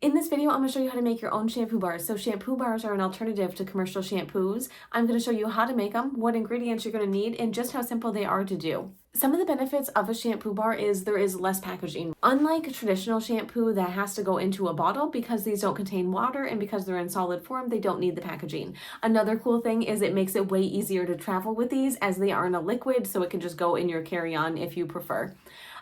In this video, I'm going to show you how to make your own shampoo bars. So shampoo bars are an alternative to commercial shampoos. I'm going to show you how to make them, what ingredients you're going to need, and just how simple they are to do. Some of the benefits of a shampoo bar is there is less packaging. Unlike traditional shampoo that has to go into a bottle, because these don't contain water and because they're in solid form, they don't need the packaging. Another cool thing is it makes it way easier to travel with these as they are in a liquid, so it can just go in your carry-on if you prefer.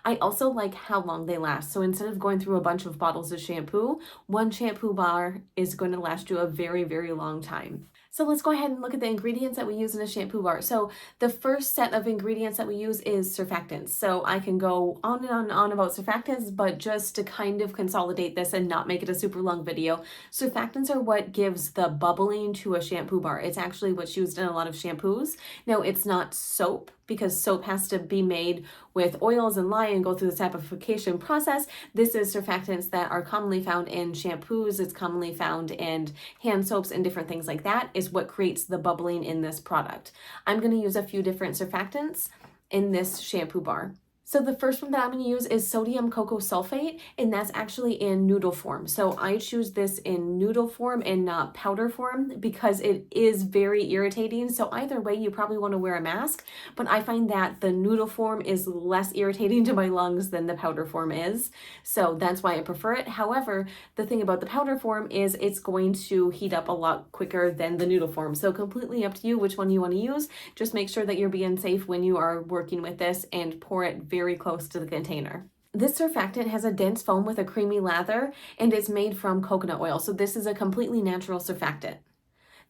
I also like how long they last. So instead of going through a bunch of bottles of shampoo, one shampoo bar is going to last you a very, very long time. So let's go ahead and look at the ingredients that we use in a shampoo bar. So the first set of ingredients that we use is surfactants. So I can go on and on and on about surfactants, but just to kind of consolidate this and not make it a super long video, surfactants are what gives the bubbling to a shampoo bar. It's actually what's used in a lot of shampoos. Now, it's not soap, because soap has to be made with oils and lye and go through the saponification process. This is surfactants that are commonly found in shampoos. It's commonly found in hand soaps and different things like that is what creates the bubbling in this product. I'm going to use a few different surfactants in this shampoo bar. So the first one that I'm going to use is sodium cocoa sulfate, and that's actually in noodle form. So I choose this in noodle form and not powder form because it is very irritating. So either way, you probably want to wear a mask, but I find that the noodle form is less irritating to my lungs than the powder form is. So that's why I prefer it. However, the thing about the powder form is it's going to heat up a lot quicker than the noodle form. So completely up to you which one you want to use. Just make sure that you're being safe when you are working with this and pour it very close to the container. This surfactant has a dense foam with a creamy lather, and it's made from coconut oil. So this is a completely natural surfactant.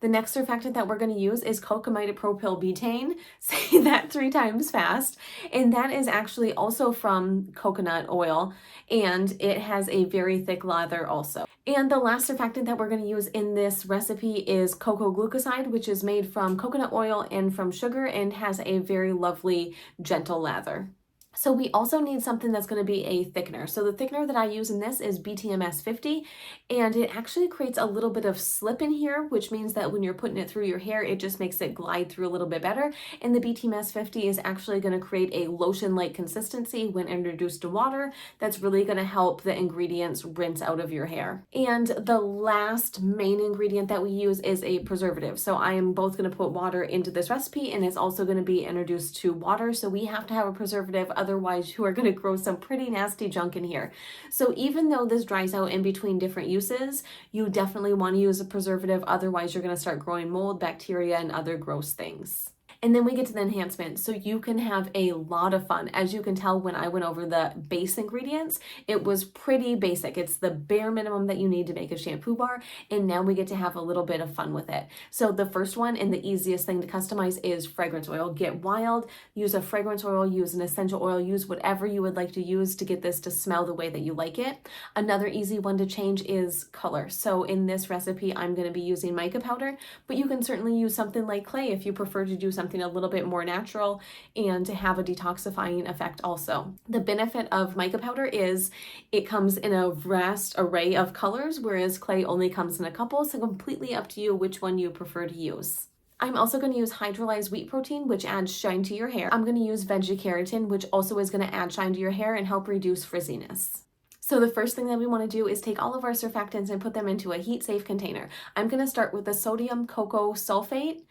The next surfactant that we're going to use is cocamide propyl betaine. Say that 3 times fast. And that is actually also from coconut oil, and it has a very thick lather also. And the last surfactant that we're going to use in this recipe is cocoa glucoside, which is made from coconut oil and from sugar and has a very lovely gentle lather. So we also need something that's going to be a thickener. So the thickener that I use in this is BTMS 50, and it actually creates a little bit of slip in here, which means that when you're putting it through your hair, it just makes it glide through a little bit better. And the BTMS 50 is actually going to create a lotion-like consistency when introduced to water. That's really going to help the ingredients rinse out of your hair. And the last main ingredient that we use is a preservative. So I am both going to put water into this recipe, and it's also going to be introduced to water. So we have to have a preservative. Otherwise, you are going to grow some pretty nasty junk in here. So even though this dries out in between different uses, you definitely want to use a preservative. Otherwise, you're going to start growing mold, bacteria, and other gross things. And then we get to the enhancement. So you can have a lot of fun. As you can tell, when I went over the base ingredients, it was pretty basic. It's the bare minimum that you need to make a shampoo bar. And now we get to have a little bit of fun with it. So the first one and the easiest thing to customize is fragrance oil. Get wild, use a fragrance oil, use an essential oil, use whatever you would like to use to get this to smell the way that you like it. Another easy one to change is color. So in this recipe, I'm going to be using mica powder, but you can certainly use something like clay if you prefer to do something a little bit more natural and to have a detoxifying effect also. The benefit of mica powder is it comes in a vast array of colors, whereas clay only comes in a couple, so completely up to you which one you prefer to use. I'm also going to use hydrolyzed wheat protein, which adds shine to your hair. I'm going to use veggie keratin, which also is going to add shine to your hair and help reduce frizziness. So the first thing that we want to do is take all of our surfactants and put them into a heat-safe container. I'm going to start with the sodium cocoa sulfate.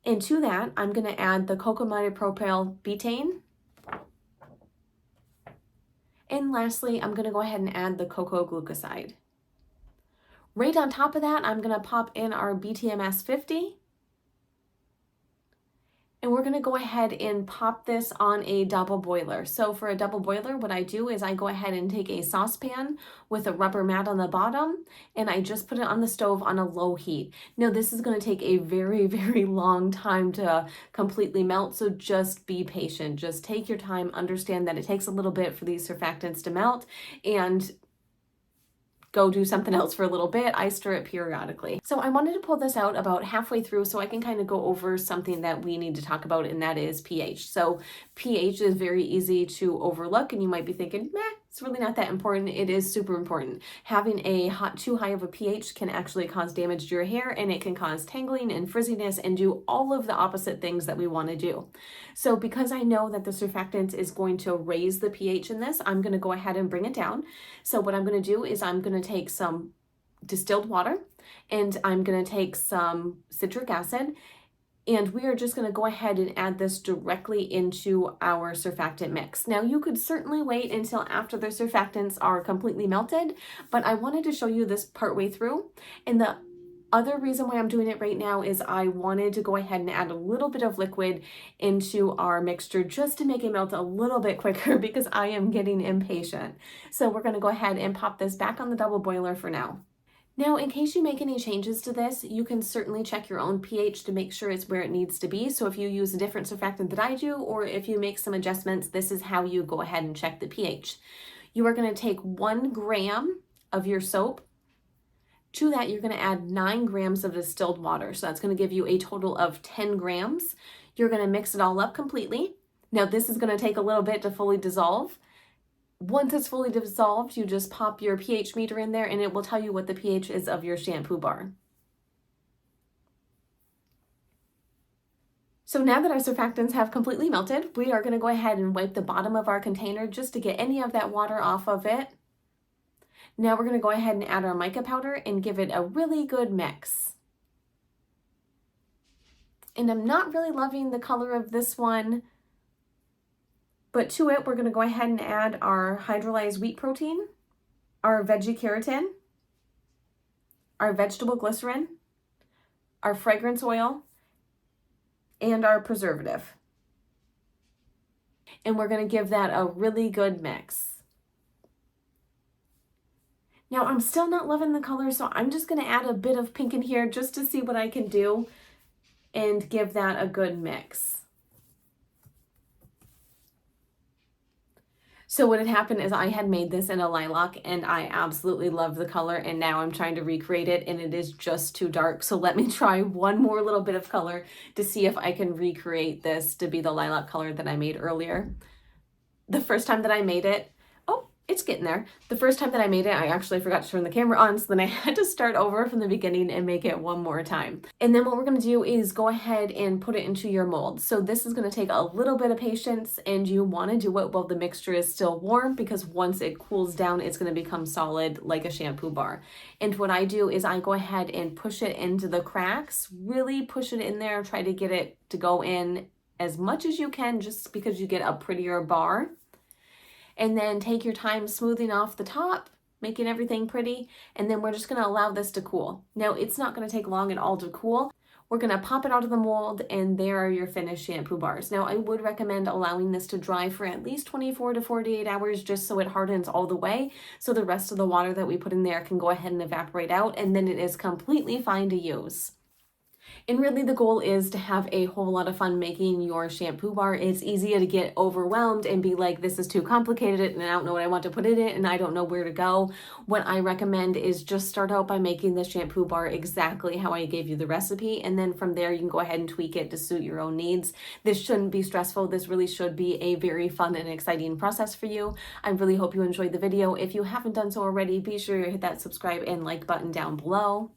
And to that, I'm going to add the cocamide propyl betaine. And lastly, I'm going to go ahead and add the cocoa glucoside. Right on top of that, I'm going to pop in our BTMS 50. And we're going to go ahead and pop this on a double boiler. So for a double boiler, what I do is I go ahead and take a saucepan with a rubber mat on the bottom, and I just put it on the stove on a low heat. Now this is going to take a very, very long time to completely melt, so just be patient. Just take your time, understand that it takes a little bit for these surfactants to melt, and go do something else for a little bit. I stir it periodically. So I wanted to pull this out about halfway through so I can kind of go over something that we need to talk about, and that is pH. So pH is very easy to overlook, and you might be thinking, meh, It's really not that important. It is super important. Having too high of a pH can actually cause damage to your hair, and it can cause tangling and frizziness and do all of the opposite things that we want to do. So because I know that the surfactant is going to raise the pH in this, I'm going to go ahead and bring it down. So what I'm going to do is I'm going to take some distilled water and I'm going to take some citric acid, and we are just going to go ahead and add this directly into our surfactant mix. Now, you could certainly wait until after the surfactants are completely melted, but I wanted to show you this partway through. And the other reason why I'm doing it right now is I wanted to go ahead and add a little bit of liquid into our mixture just to make it melt a little bit quicker because I am getting impatient. So we're going to go ahead and pop this back on the double boiler for now. Now, in case you make any changes to this, you can certainly check your own pH to make sure it's where it needs to be. So if you use a different surfactant that I do, or if you make some adjustments, this is how you go ahead and check the pH. You are going to take 1 gram of your soap. To that, you're going to add 9 grams of distilled water. So that's going to give you a total of 10 grams. You're going to mix it all up completely. Now, this is going to take a little bit to fully dissolve. Once it's fully dissolved, you just pop your pH meter in there and it will tell you what the pH is of your shampoo bar. So now that our surfactants have completely melted, we are going to go ahead and wipe the bottom of our container just to get any of that water off of it. Now we're going to go ahead and add our mica powder and give it a really good mix. And I'm not really loving the color of this one, but to it, we're going to go ahead and add our hydrolyzed wheat protein, our veggie keratin, our vegetable glycerin, our fragrance oil, and our preservative. And we're going to give that a really good mix. Now, I'm still not loving the color, so I'm just going to add a bit of pink in here just to see what I can do and give that a good mix. So what had happened is I had made this in a lilac and I absolutely love the color, and now I'm trying to recreate it and it is just too dark. So let me try one more little bit of color to see if I can recreate this to be the lilac color that I made earlier. The first time that I made it, it's getting there. The first time that I made it, I actually forgot to turn the camera on, so then I had to start over from the beginning and make it one more time. And then what we're going to do is go ahead and put it into your mold. So this is going to take a little bit of patience, and you want to do it while the mixture is still warm, because once it cools down, it's going to become solid like a shampoo bar. And what I do is I go ahead and push it into the cracks, really push it in there, try to get it to go in as much as you can, just because you get a prettier bar. And then take your time smoothing off the top, making everything pretty, and then we're just going to allow this to cool. Now, it's not going to take long at all to cool. We're going to pop it out of the mold, and there are your finished shampoo bars. Now, I would recommend allowing this to dry for at least 24 to 48 hours just so it hardens all the way, so the rest of the water that we put in there can go ahead and evaporate out, and then it is completely fine to use. And really the goal is to have a whole lot of fun making your shampoo bar. It's easy to get overwhelmed and be like, this is too complicated and I don't know what I want to put in it and I don't know where to go. What I recommend is just start out by making the shampoo bar exactly how I gave you the recipe, and then from there you can go ahead and tweak it to suit your own needs. This shouldn't be stressful. This really should be a very fun and exciting process for you. I really hope you enjoyed the video. If you haven't done so already, be sure to hit that subscribe and like button down below.